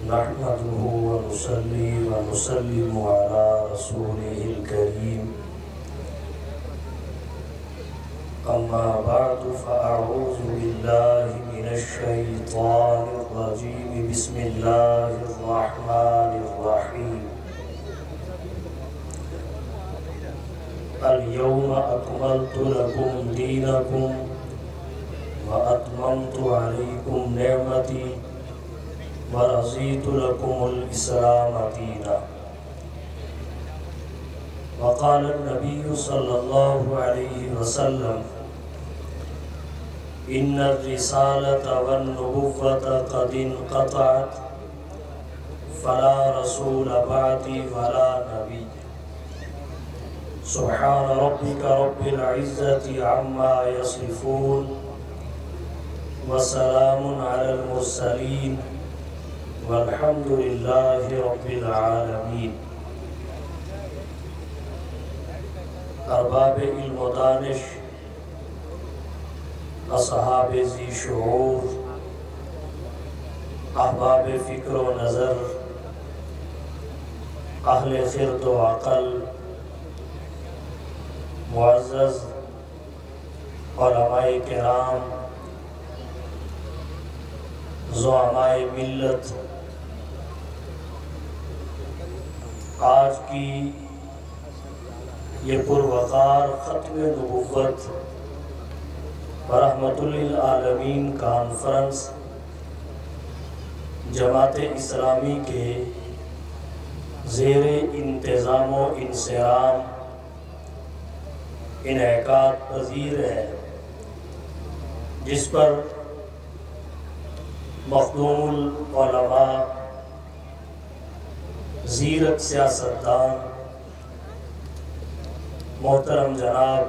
نحمده ونصلي ونسلم على رسوله الكريم أما بعد فأعوذ بالله من الشيطان الرجيم بسم الله الرحمن الرحيم اليوم أكملت لكم دينكم وأتممت عليكم نعمتي ورضيت لكم الإسلام دينا. وقال النبي صلى الله عليه وسلم إن الرسالة والنبوة قد انقطعت فلا رسول بعدي ولا نبي. سبحان ربك رب العزة عما يصفون وسلام على المرسلين والحمد لله رب العالمين. ارباب علم و دانش، اصحاب ذی شعور، احباب فکر و نظر، اہل خرد و عقل، معزز علماء کرام، زعماء ملت، آج کی یہ پروقار ختم نبوت رحمت للعالمین کانفرنس جماعت اسلامی کے زیر انتظام و انصرام انعقاد پذیر ہے، جس پر مخدوم العلماء، زیرک سیاستدان محترم جناب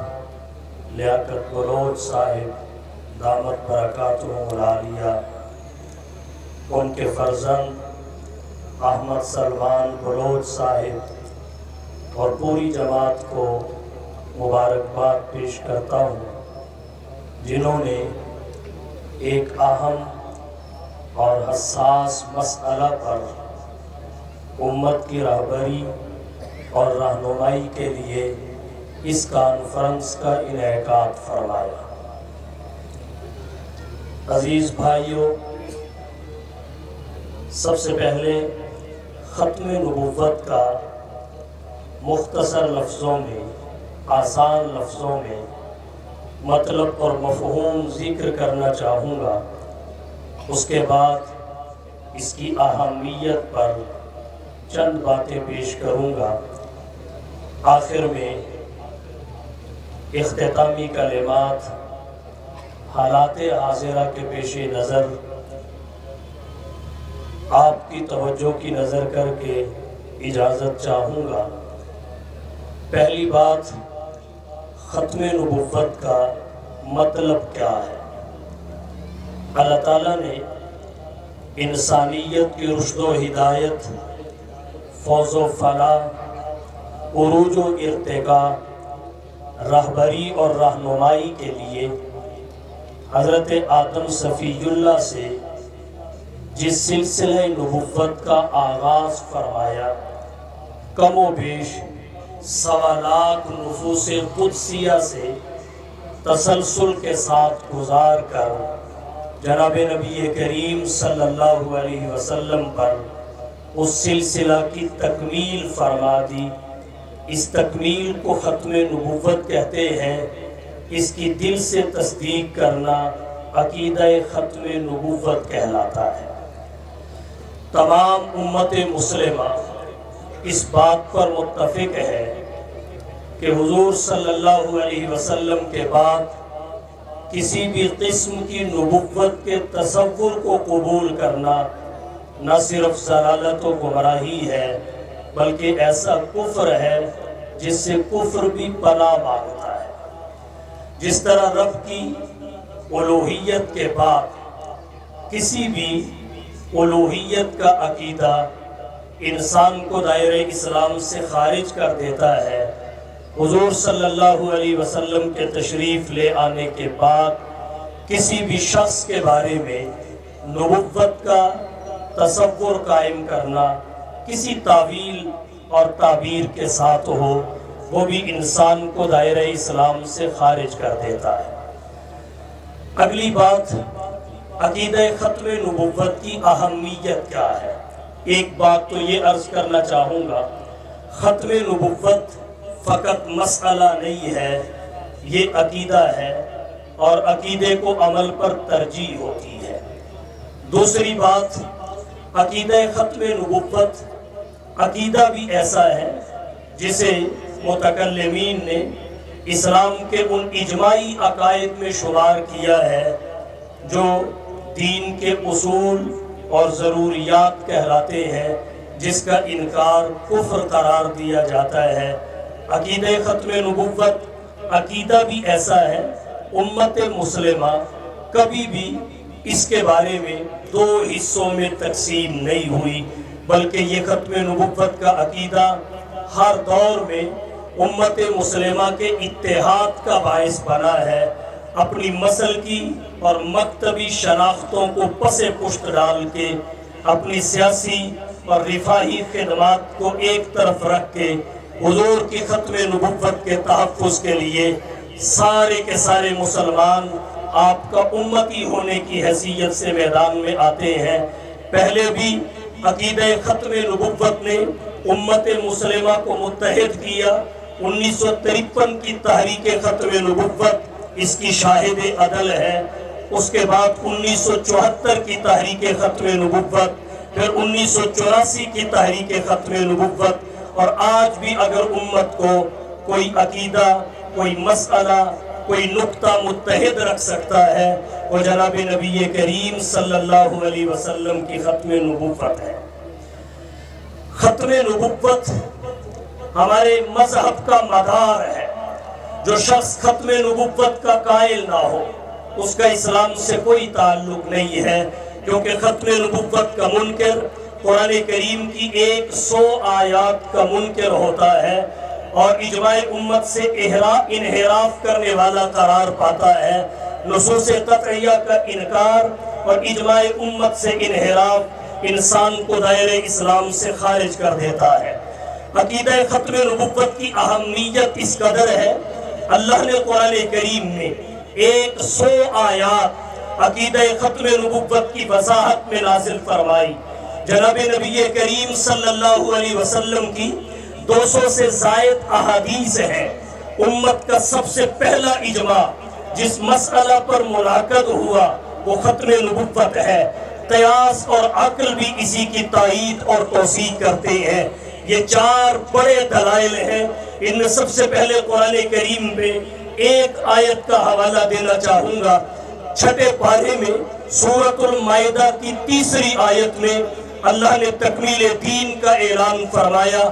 لیاقت بلوچ صاحب دامت برکاتہ العالیہ، ان کے فرزند احمد سلمان بلوچ صاحب اور پوری جماعت کو مبارکباد پیش کرتا ہوں، جنہوں نے ایک اہم اور حساس مسئلہ پر امت کی رہبری اور رہنمائی کے لیے اس کانفرنس کا انعقاد فرمایا۔ عزیز بھائیوں، سب سے پہلے ختم نبوت کا مختصر لفظوں میں، آسان لفظوں میں مطلب اور مفہوم ذکر کرنا چاہوں گا۔ اس کے بعد اس کی اہمیت پر چند باتیں پیش کروں گا۔ آخر میں اختتامی کلمات حالات حاضرہ کے پیش نظر آپ کی توجہ کی نظر کر کے اجازت چاہوں گا۔ پہلی بات، ختم نبوت کا مطلب کیا ہے؟ اللہ تعالیٰ نے انسانیت کی رشد و ہدایت، فوز و فلاح، عروج و ارتقاء، رہبری اور رہنمائی کے لیے حضرت آدم صفی اللہ سے جس سلسلہ نبوت کا آغاز فرمایا، کم و بیش 1.25 لاکھ نفوس قدسیہ سے تسلسل کے ساتھ گزار کر جناب نبی کریم صلی اللہ علیہ وسلم پر اس سلسلہ کی تکمیل فرما دی۔ اس تکمیل کو ختم نبوت کہتے ہیں۔ اس کی دل سے تصدیق کرنا عقیدہ ختم نبوت کہلاتا ہے۔ تمام امت مسلمہ اس بات پر متفق ہے کہ حضور صلی اللہ علیہ وسلم کے بعد کسی بھی قسم کی نبوت کے تصور کو قبول کرنا نہ صرف ضلالت و گمراہی ہے، بلکہ ایسا کفر ہے جس سے کفر بھی پناہ مانگتا ہے۔ جس طرح رب کی الوہیت کے بعد کسی بھی الوہیت کا عقیدہ انسان کو دائرہ اسلام سے خارج کر دیتا ہے، حضور صلی اللہ علیہ وسلم کے تشریف لے آنے کے بعد کسی بھی شخص کے بارے میں نبوت کا تصور قائم کرنا کسی تعویل اور تعبیر کے ساتھ ہو، وہ بھی انسان کو دائرہ اسلام سے خارج کر دیتا ہے۔ اگلی بات، عقیدہ ختم نبوت کی اہمیت کیا ہے؟ ایک بات تو یہ عرض کرنا چاہوں گا، ختم نبوت فقط مسئلہ نہیں ہے، یہ عقیدہ ہے، اور عقیدے کو عمل پر ترجیح ہوتی ہے۔ دوسری بات، عقیدہ ختم نبوت عقیدہ بھی ایسا ہے جسے متکلمین نے اسلام کے ان اجماعی عقائد میں شمار کیا ہے جو دین کے اصول اور ضروریات کہلاتے ہیں، جس کا انکار کفر قرار دیا جاتا ہے۔ عقیدہ ختم نبوت عقیدہ بھی ایسا ہے، امت مسلمہ کبھی بھی اس کے بارے میں دو حصوں میں تقسیم نہیں ہوئی، بلکہ یہ ختم نبوت کا عقیدہ ہر دور میں امت مسلمہ کے اتحاد کا باعث بنا ہے۔ اپنی مسلکی اور مکتبی شناختوں کو پس پشت ڈال کے، اپنی سیاسی اور رفاہی خدمات کو ایک طرف رکھ کے، حضور کی ختم نبوت کے تحفظ کے لیے سارے کے سارے مسلمان آپ کا امتی ہونے کی حیثیت سے میدان میں آتے ہیں۔ پہلے بھی عقیدہ ختم نبوت نے امت مسلمہ کو متحد کیا۔ 1953 کی تحریک ختم نبوت اس کی شاہد عدل ہے۔ اس کے بعد 1974 کی تحریک ختم نبوت، پھر 1984 کی تحریک ختم نبوت، اور آج بھی اگر امت کو کوئی عقیدہ، کوئی مسئلہ، کوئی نقطہ متحد رکھ سکتا ہے، وہ جناب نبی کریم صلی اللہ علیہ وسلم کی ختم نبوت ہے۔ ختم نبوت ہمارے مذہب کا مدار ہے۔ جو شخص ختم نبوت کا قائل نہ ہو، اس کا اسلام سے کوئی تعلق نہیں ہے، کیونکہ ختم نبوت کا منکر قرآن کریم کی 100 آیات کا منکر ہوتا ہے، اور اجماع امت سے انحراف کرنے والا قرار پاتا ہے۔ نصوص قطعیہ کا انکار اور اجماع امت سے انحراف انسان کو دائرہ اسلام سے خارج کر دیتا ہے۔ عقیدہ ختم نبوت کی اہمیت اس قدر ہے، اللہ نے قرآن کریم میں 100 آیات عقیدہ ختم نبوت کی وضاحت میں نازل فرمائی۔ جناب نبی کریم صلی اللہ علیہ وسلم کی 200 سے زائد احادیث ہیں۔ امت کا سب سے پہلا اجماع جس مسئلہ پر منعقد ہوا وہ ختم نبوت ہے۔ قیاس اور عقل بھی اسی کی تائید اور توثیق کرتے ہیں۔ یہ 4 بڑے دلائل ہیں۔ ان میں سب سے پہلے قرآن کریم میں ایک آیت کا حوالہ دینا چاہوں گا۔ 6 پارے میں سورۃ المائدہ کی 3 آیت میں اللہ نے تکمیل دین کا اعلان فرمایا،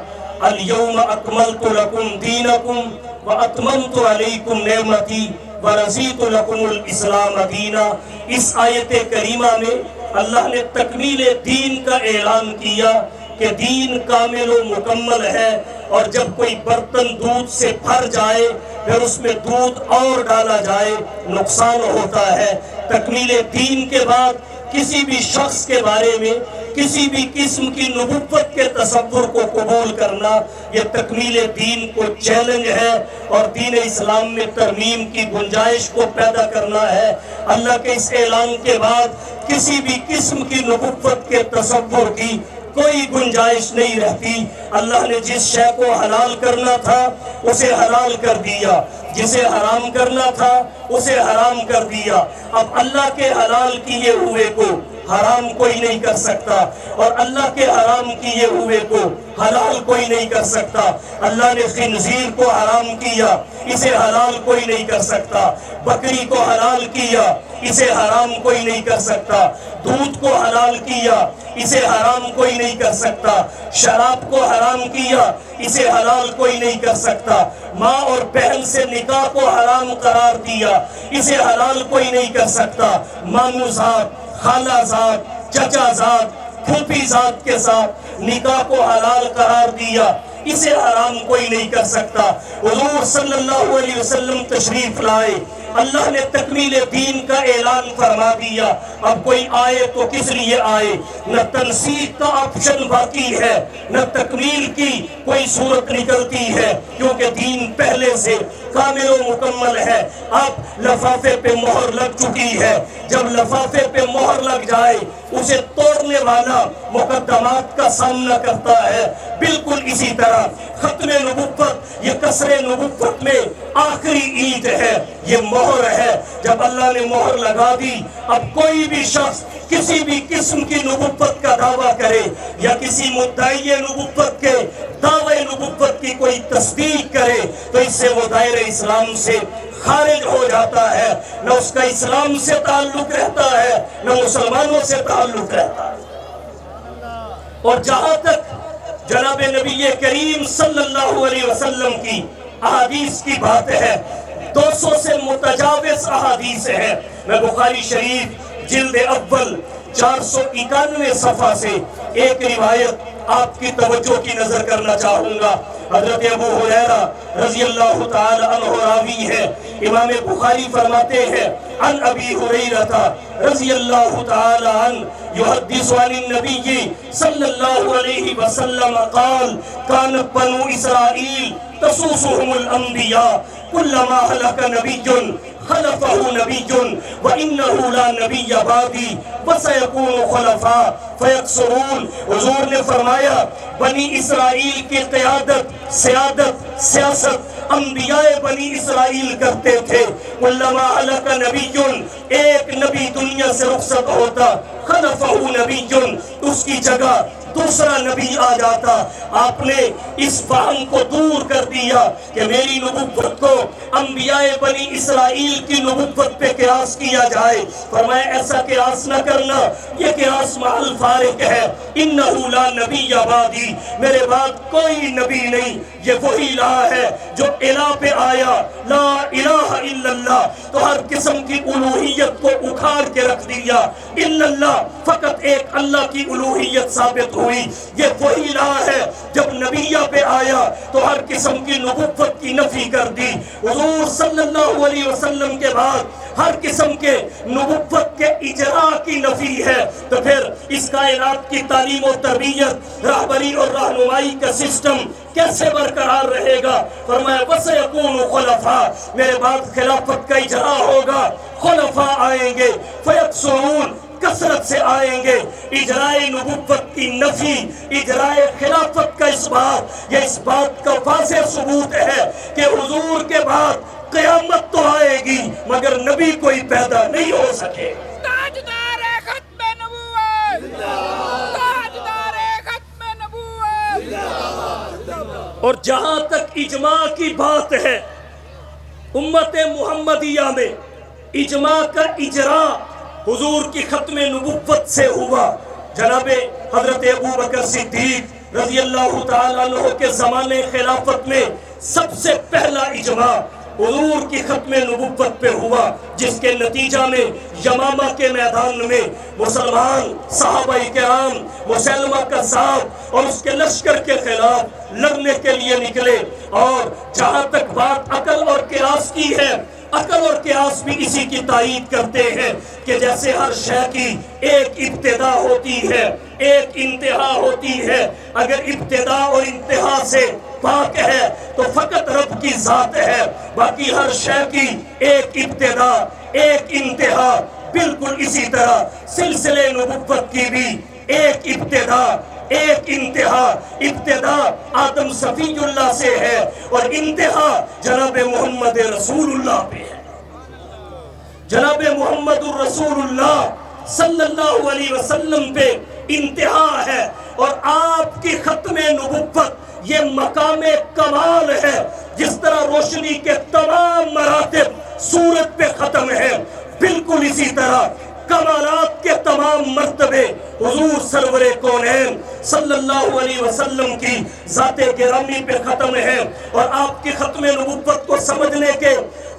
اليوم اکملت لکم دینکم واتممت علیکم نعمتی ورضیت لکم الاسلام دینا۔ اس آیت کریمہ میں اللہ نے تکمیل دین کا اعلان کیا کہ دین کامل و مکمل ہے، اور جب کوئی برتن دودھ سے بھر جائے پھر اس میں دودھ اور ڈالا جائے نقصان ہوتا ہے۔ تکمیل دین کے بعد کسی بھی شخص کے بارے میں کسی بھی قسم کی نبوت کے تصور کو قبول کرنا یہ تکمیل دین کو چیلنج ہے، اور دین اسلام میں ترمیم کی گنجائش کو پیدا کرنا ہے۔ اللہ کے اس اعلان کے بعد کسی بھی قسم کی نبوت کے تصور کی کوئی گنجائش نہیں رہتی۔ اللہ نے جس شے کو حلال کرنا تھا اسے حلال کر دیا، جسے حرام کرنا تھا اسے حرام کر دیا۔ اب اللہ کے حلال کیے ہوئے کو حرام کوئی نہیں کر سکتا، اور اللہ کے حرام کیے ہوئے کو حلال کوئی نہیں کر سکتا۔ اللہ نے خنزیر کو حرام کیا، اسے حلال کوئی نہیں کر سکتا۔ بکری کو حلال کیا، اسے حرام کوئی نہیں کر سکتا۔ دودھ کو حلال کیا، اسے حرام کوئی نہیں کر سکتا۔ شراب کو حرام کیا، اسے حلال کوئی نہیں کر سکتا۔ ماں اور بہن سے نکاح کو حرام قرار دیا، اسے حلال کوئی نہیں کر سکتا۔ ماموں ذات، خالہ ذات، چچا ذات، پھوپھی ذات کے ساتھ نکاح کو حلال قرار دیا، اسے حرام کوئی نہیں کر سکتا۔ حضور صلی اللہ علیہ وسلم تشریف لائے، اللہ نے تکمیل دین کا اعلان فرما دیا. اب کوئی آئے تو کس لیے آئے؟ نہ تنسیخ کا آپشن باقی ہے، نہ تکمیل کی کوئی صورت نکلتی ہے، کیونکہ دین پہلے سے کامل و مکمل ہے. اب لفافے پہ مہر لگ چکی ہے. جب لفافے پہ مہر لگ جائے اسے توڑنے والا مقدمات کا سامنا کرتا ہے. بالکل اسی طرح ختم نبوت، یہ قصر نبوت میں آخری عید ہے، یہ مہر ہے. جب اللہ نے مہر لگا دی، اب کوئی بھی شخص کسی بھی قسم کی نبوت کا دعویٰ کرے یا کسی مدعی نبوت کے دعوے نبوت کی کوئی تصدیق کرے تو اس سے وہ دائرہ اسلام سے خارج ہو جاتا ہے. نہ اس کا اسلام سے تعلق رہتا ہے، نہ مسلمانوں سے تعلق رہتا ہے. اور جہاں تک جناب نبی کریم صلی اللہ علیہ وسلم کی احادیث کی بات ہے، 200 سے متجاوز احادیث ہیں. میں بخاری شریف جلد اول 491 صفحہ سے ایک روایت آپ کی توجہ کی نظر کرنا چاہوں گا. حضرت ابو ہریرہ رضی اللہ تعالی عنہ راوی ہے. امام بخاری فرماتے ہیں عن ابی ہریرہ رضی اللہ تعالی عنہ یحدث عن النبی صلی اللہ علیہ وسلم قال كانت بنو اسرائیل تسوسهم الانبیاء كلما هلك نبی خلفه نبی وانه لا نبی بعدی وسيكون خلفاء فيكثرون. حضور نے فرمایا بنی اسرائیل کی قیادت، سیادت، سیاست انبیاء بنی اسرائیل کرتے تھے. علما ہلک نبی، ایک نبی دنیا سے رخصت ہوتا، خلفہ نبی، اس کی جگہ دوسرا نبی آ جاتا. آپ نے اس فہم کو دور کر دیا کہ میری نبوت کو انبیاء بنی اسرائیل کی نبوت پہ قیاس کیا جائے. فرمایا ایسا قیاس نہ کرنا، یہ قیاس محل فارق ہے. انہ لا نبی بعدی، میرے بعد کوئی نبی نہیں. یہ وہی الہ ہے جو الہ پہ آیا، لا الہ الا اللہ، تو ہر قسم کی الوہیت کو اکھاڑ کے رکھ دیا. الا اللہ، فقط ایک اللہ کی الوہیت ثابت ہوئی. یہ وہی الہ ہے جب نبیہ پہ آیا تو ہر قسم کی نبوت کی نفی کر دی. حضور صلی اللہ علیہ وسلم کے بعد ہر قسم کے نبوت کے اجراء کی نفی ہے. تو پھر اس کائنات کی تعلیم و تربیت، رہبری اور رہنمائی کا سسٹم کیسے برقرار رہے گا؟ فرمایا وَسَيَكُونُ خُلَفَاءَ، میرے بعد خلافت کا اجراء ہوگا، خلفاء آئیں گے، فَيَكْثُرُونَ، کثرت سے آئیں گے. اجرائے نبوت کی نفی، اجرائے خلافت کا اس بات، یہ اس بات کا واضح ثبوت ہے کہ حضور کے بعد قیامت تو آئے گی مگر نبی کوئی پیدا نہیں ہو سکے. تاجدار ختم نبوت، تاجدار ختم نبوت. اور جہاں تک اجماع کی بات ہے، امت محمدیہ میں اجماع کا اجراء حضور کی ختم نبوت سے ہوا. جناب حضرت ابوبکر صدیق رضی اللہ تعالیٰ عنہ کے زمانے خلافت میں سب سے پہلا اجماع حضور کی ختم نبوت پہ ہوا، جس کے نتیجہ میں یمامہ کے میدان میں مسلمان صحابہ کرام مسلمہ کذاب اور اس کے لشکر کے خلاف لڑنے کے لیے نکلے. اور جہاں تک بات عقل اور قیاس کی ہے، عقل اور قیاس بھی اسی کی تائید کرتے ہیں کہ جیسے ہر شے کی ایک ابتدا ہوتی ہے، ایک انتہا ہوتی ہے. اگر ابتدا اور انتہا سے پاک ہے تو فقط رب کی ذات ہے، باقی ہر شے کی ایک ابتدا ایک انتہا. بالکل اسی طرح سلسلے نبوت کی بھی ایک ابتدا ایک انتہا. ابتدا آدم صفی اللہ سے ہے اور انتہا جناب محمد رسول اللہ پہ ہے. جناب محمد الرسول اللہ صلی اللہ علیہ وسلم پہ انتہا ہے. اور آپ کی ختم نبوت یہ مقام کمال ہے. جس طرح روشنی کے تمام مراتب سورج پہ ختم ہیں، بالکل اسی طرح کمالات کے تمام مرتبے حضور سرور کونین صلی اللہ علیہ وسلم کی ذات گرامی پہ ختم ہیں. اور آپ کی ختم نبوت کو سمجھنے کے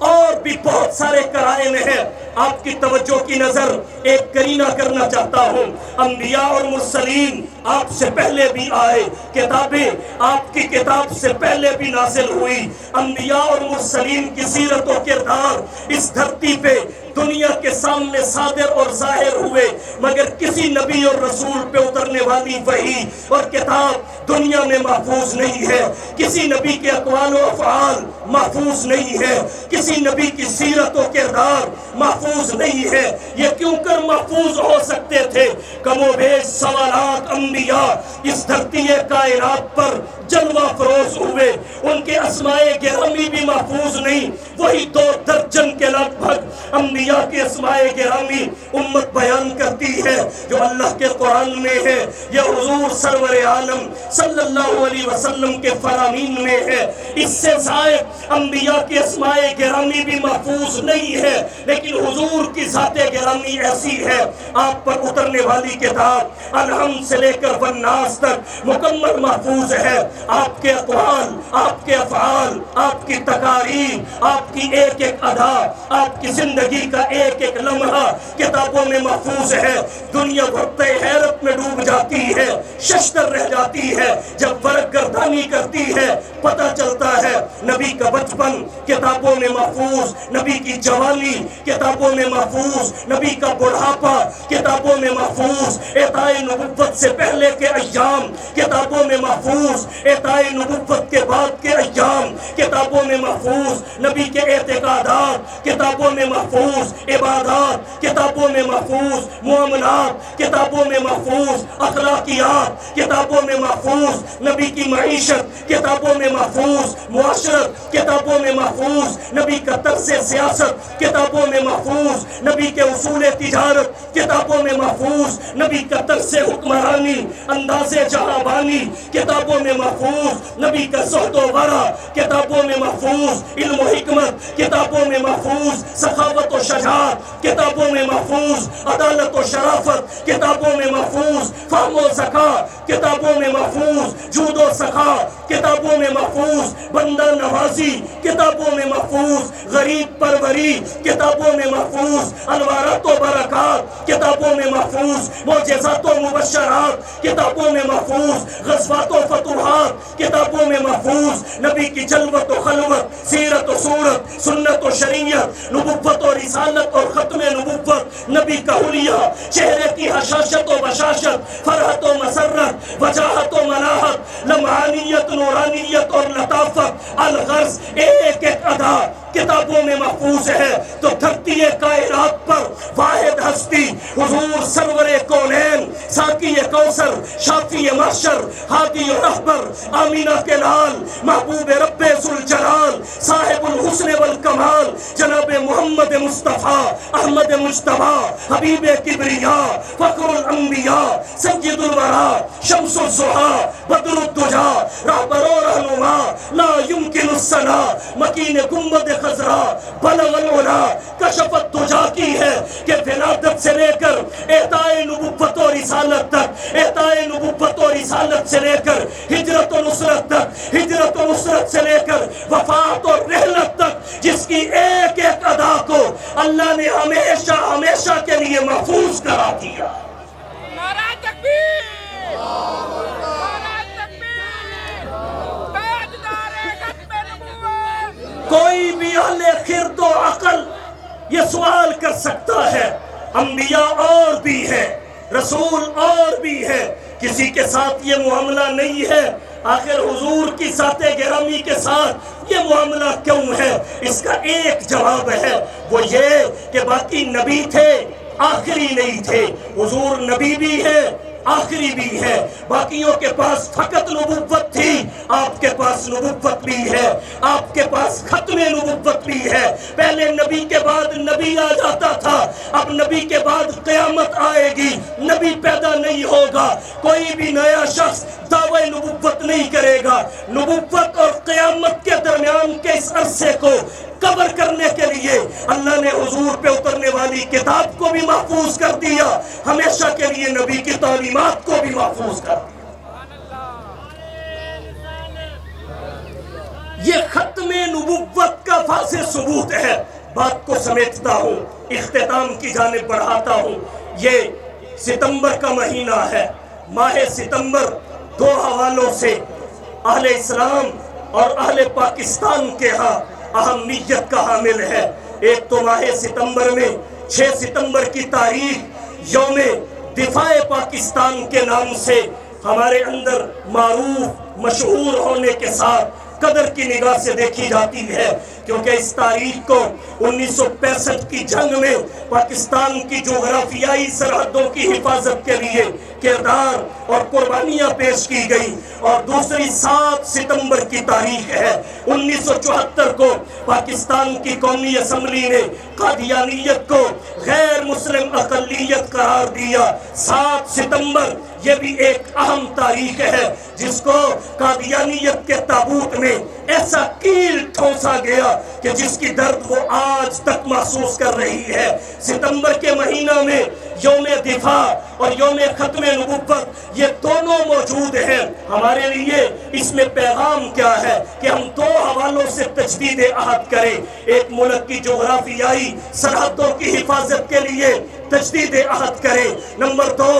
اور بھی بہت سارے قرائن ہیں. آپ کی توجہ کی نظر ایک کرینہ کرنا چاہتا ہوں۔ انبیاء اور مرسلین آپ سے پہلے بھی آئے، کتابیں آپ کی کتاب سے پہلے بھی نازل ہوئی۔ انبیاء اور مرسلین کی سیرت و کردار اس دھرتی پہ دنیا کے سامنے صادر اور ظاہر ہوئے، مگر کسی نبی اور رسول پہ اترنے والی وحی اور کتاب دنیا میں محفوظ نہیں ہے۔ کسی نبی کے اقوال و افعال محفوظ نہیں ہے، کسی نبی کی سیرت و کردار محفوظ نہیں ہے۔ یہ کیوں کر محفوظ ہو سکتے تھے؟ کم و بیش سوالات انبیاء اس دھرتی کائنات پر جلوہ فروز ہوئے، ان کے اسماء گرامی بھی محفوظ نہیں۔ وہی 2 درجن کے لگ بھگ انبیاء کے اسماء گرامی امت بیان کرتی ہے جو اللہ کے قرآن میں ہے، یا حضور سرور عالم صلی اللہ علیہ وسلم کے فرامین میں ہے۔ اس سے زائد انبیاء کے اسماء گرامی بھی محفوظ نہیں ہے، لیکن حضور کی ذات گرامی ایسی ہے۔ آپ پر اترنے والی کتاب الحمد سے لے کر والناس تک مکمل محفوظ ہے۔ آپ کے اقوال، آپ کے افعال، آپ کی تقاریر، آپ کی ایک ایک ادا، آپ کی زندگی کا ایک ایک لمحہ کتابوں میں محفوظ ہے۔ دنیا وقت حیرت میں ڈوب جاتی ہے، ششدر رہ جاتی ہے جب ورق گردانی کرتی ہے، پتہ چلتا ہے نبی کا بچپن کتابوں میں محفوظ، نبی کی جوانی کتابوں میں محفوظ، نبی کا بڑھاپا کتابوں میں محفوظ، اعطائے نبوت سے پہلے کے ایام کتابوں میں محفوظ، اعطائے نبوت کے بعد کے ایام کتابوں میں محفوظ، نبی کے اعتقادات کتابوں میں محفوظ، عبادات کتابوں میں محفوظ، معاملات کتابوں میں محفوظ، اخلاقیات کتابوں میں محفوظ، نبی کی معیشت کتابوں میں محفوظ، معاشرت کتابوں میں محفوظ، نبی کا طرز سیاست کتابوں میں محفوظ، نبی کے اصول تجارت کتابوں میں محفوظ، نبی کا طرز حکمرانی، انداز جہانبانی کتابوں میں محفوظ، نبی کا زہد و ورع کتابوں میں محفوظ، علم و حکمت کتابوں میں محفوظ، سخاوت و شجاعت کتابوں میں محفوظ، عدالت و شرافت کتابوں میں محفوظ، فہم و ذکا کتابوں میں محفوظ، جود و سخا کتابوں میں محفوظ، بندہ نوازی کتابوں میں محفوظ، غریب پروری کتابوں میں محفوظ، انوارات و برکات کتابوں میں محفوظ، معجزات و مبشرات کتابوں میں محفوظ، غزوات و فتوحات کتابوں میں محفوظ، نبی کی جلوت و خلوت، سیرت و صورت، سنت و شریعت، نبوت و رسالت اور ختم نبوت، نبی کا حلیہ، چہرے کی حشاشت و بشاشت، فرحت و مسرت، وجاہت و ملاحت، لمعانیت، نورانیت اور لطافت، الغرض ایک ایک ادا کتابوں میں محفوظ ہے۔ تو دھرتی کائنات پر واحد ہستی حضور سرور کونین، ساقی کوثر، شافی محشر، ہادی و رہبر، آمینہ کے لال، محبوب رب ذوالجلال، صاحب الحسن والکمال، جناب محمد مصطفیٰ احمد مجتبیٰ، حبیب کبریاء، فخر الانبیاء، سید الورا، شمس الضحیٰ، بدر الدجا، رہبر و رہنما، لا یمکن الثنا، مکین گنبد خضرا، بلغ العلا، کشف الدجا کی ہے کہ ولادت سے لے کر اعطائے نبوت و رسالت تک، اعطائے نبوت و رسالت سے لے کر ہجرت و نصرت تک، ہجرت و نصرت سے لے کر وفات اور رحلت تک، جس کی ایک ایک ادا کو اللہ نے ہمیشہ ہمیشہ کے لیے محفوظ کرا دیا۔ نعرہ تکبیر، نعرہ تکبیر، تاجدار ختم نبوت۔ کوئی بھی اہل خرد و عقل یہ سوال کر سکتا ہے، انبیاء اور بھی ہیں، رسول اور بھی ہیں، کسی کے ساتھ یہ معاملہ نہیں ہے، آخر حضور کی ذات گرامی کے ساتھ یہ معاملہ کیوں ہے؟ اس کا ایک جواب ہے، وہ یہ کہ باقی نبی تھے، آخری نہیں تھے، حضور نبی بھی ہے، آخری بھی ہے، باقیوں کے پاس فقط نبوت تھی، آپ کے پاس نبوت بھی ہے، آپ کے پاس ختم نبوت بھی ہے۔ پہلے نبی کے بعد نبی آ جاتا تھا، اب نبی کے بعد قیامت آئے گی، نبی پیدا نہیں ہوگا، کوئی بھی نیا شخص دعوی نبوت نہیں کرے گا۔ نبوت اور قیامت کے درمیان کے اس عرصے کو کور کرنے کے لیے اللہ نے حضور پہ اترنے والی کتاب کو بھی محفوظ کر دیا، ہمیشہ کے لیے نبی کی تعلیمات کو بھی محفوظ کر دیا۔ یہ ختم نبوت کا واضح ثبوت ہے بات کو سمیٹتا ہوں، اختتام کی جانب بڑھاتا ہوں۔ یہ ستمبر کا مہینہ ہے، ماہ ستمبر دو حوالوں سے اہل اسلام اور اہل پاکستان کے ہاں اہمیت کا حامل ہے۔ ایک تو ماہ ستمبر میں 6 ستمبر کی تاریخ یوم دفاع پاکستان کے نام سے ہمارے اندر معروف مشہور ہونے کے ساتھ قدر کی نگاہ سے دیکھی جاتی ہے، کیونکہ اس تاریخ کو 1965 کی جنگ میں پاکستان کی جغرافیائی سرحدوں کی حفاظت کے لیے کردار اور قربانیاں پیش کی گئی۔ اور دوسری 7 ستمبر کی تاریخ ہے، 1974 کو پاکستان کی قومی اسمبلی نے قادیانیت کو غیر مسلم اقلیت قرار دیا۔ 7 ستمبر یہ بھی ایک اہم تاریخ ہے جس کو قادیانیت کے تابوت میں ایسا کیل ٹھونسا گیا کہ جس کی درد وہ آج تک محسوس کر رہی ہے۔ ستمبر کے مہینہ میں یوم دفاع اور یوم ختم نبوت یہ دونوں موجود ہیں۔ ہمارے لیے اس میں پیغام کیا ہے کہ ہم 2 حوالوں سے تجدید عہد کریں۔ ایک ملک کی جغرافیائی سرحدوں کی حفاظت کے لیے تجدید عہد کریں، نمبر 2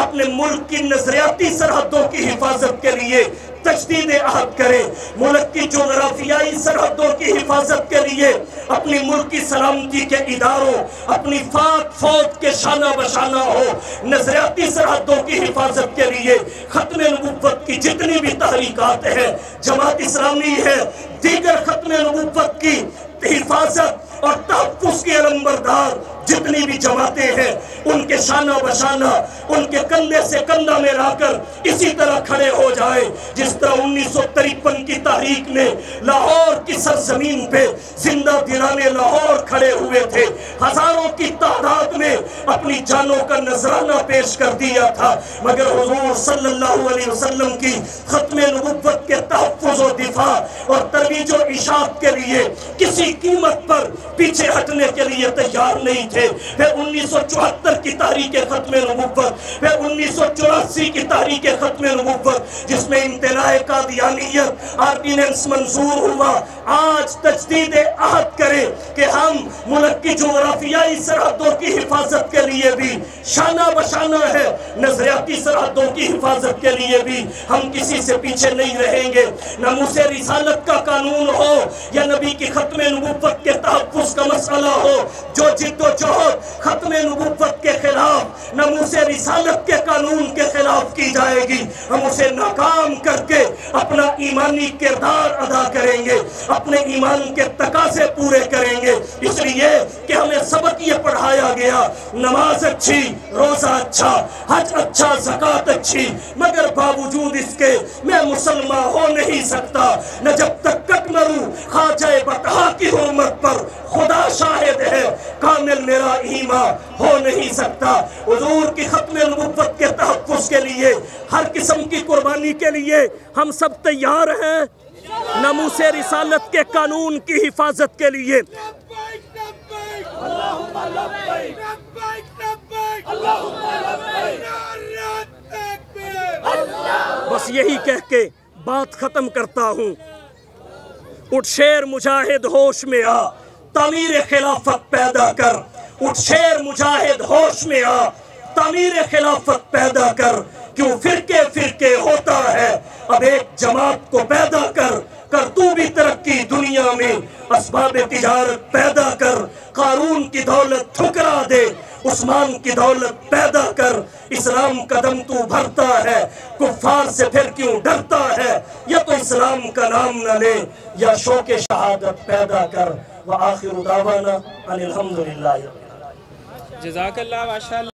اپنے ملک کی نظریاتی سرحدوں کی حفاظت کے لیے تجدید عہد کریں، ملک کی جغرافیائی سرحدوں کی حفاظت کے لیے اپنی ملک کی سلامتی کے اداروں، اپنی پاک فوج کے شانہ بشانہ ہو، نظریاتی سرحدوں کی حفاظت کے لیے ختم نبوت کی جتنی بھی تحریکات ہیں، جماعت اسلامی ہے، دیگر ختم نبوت کی حفاظت اور تحفظ کی علمبردار جتنی بھی جماعتیں ہیں، ان کے شانہ بشانہ ان کے کندھے سے کندھا میں لا کر اسی طرح کھڑے ہو جائیں جس طرح 1953 کی تحریک نے لاہور کی سرزمین پہ زندہ دلانے لاہور کھڑے ہوئے تھے، ہزاروں کی تعداد میں اپنی جانوں کا نذرانہ پیش کر دیا تھا، مگر حضور صلی اللہ علیہ وسلم کی ختم نبوت کے تحفظ و دفاع اور ترویج و اشاعت کے لیے کسی قیمت پر پیچھے ہٹنے کے لیے تیار نہیں تھے۔ پھر 1974 کی تحریک ختم نبوت، پھر 1984 کی تحریک ختم نبوت جس میں امتناع قادیانیت آرڈیننس منظور ہوا۔ آج تجدید عہد کریں کہ ہم ملک کی جغرافیائی سرحدوں کی حفاظت کے لیے بھی شانہ بشانہ ہے، نظریاتی سرحدوں کی حفاظت کے لیے بھی ہم کسی سے پیچھے نہیں رہیں گے۔ ناموس رسالت کا قانون ہو یا نبی کی ختم نبوت کے تحفظ کا مسئلہ ہو، جو جد و جہد ختم نبوت کے خلاف، ناموس رسالت کے قانون کے خلاف کی جائے گی، ہم اسے ناکام کر کے اپنا ایمانی کردار ادا کریں گے، اپنے ایمان کے تقاضے پورے کریں گے۔ اس لیے کہ ہمیں سبق یہ پڑھایا گیا، نماز اچھی، روزہ اچھا، حج اچھا، زکوٰۃ اچھی، مگر باوجود اس کے میں مسلمان ہو نہیں سکتا نہ جب تک کٹ مروں خواجہ بطحا کی حرمت پر، خدا شاہد ہے کامل میرا ایمان ہو نہیں سکتا۔ حضور کی ختم نبوت کے تحفظ کے لیے ہر قسم کی قربانی کے لیے ہم سب تیار ہیں، ناموس رسالت کے قانون کی حفاظت کے لیے۔ بس یہی کہہ کے بات ختم کرتا ہوں۔ اٹھ شیر مجاہد ہوش میں آ، تعمیر خلافت پیدا کر، اٹھ شیر مجاہد ہوش میں آ، تعمیر خلافت پیدا کر، کیوں فرقے فرقے ہوتا ہے، اب ایک جماعت کو پیدا کر، کر تو بھی ترقی دنیا میں، اسباب تجارت پیدا کر، قارون کی دولت ٹھکرا دے، عثمان کی دولت پیدا کر، اسلام قدم تو بھرتا ہے، کفار سے پھر کیوں ڈرتا ہے، یا تو اسلام کا نام نہ لے یا شوق شہادت پیدا کر۔ وآخر دعوانا ان الحمدللہ۔ جزاک اللہ ماشاءاللہ۔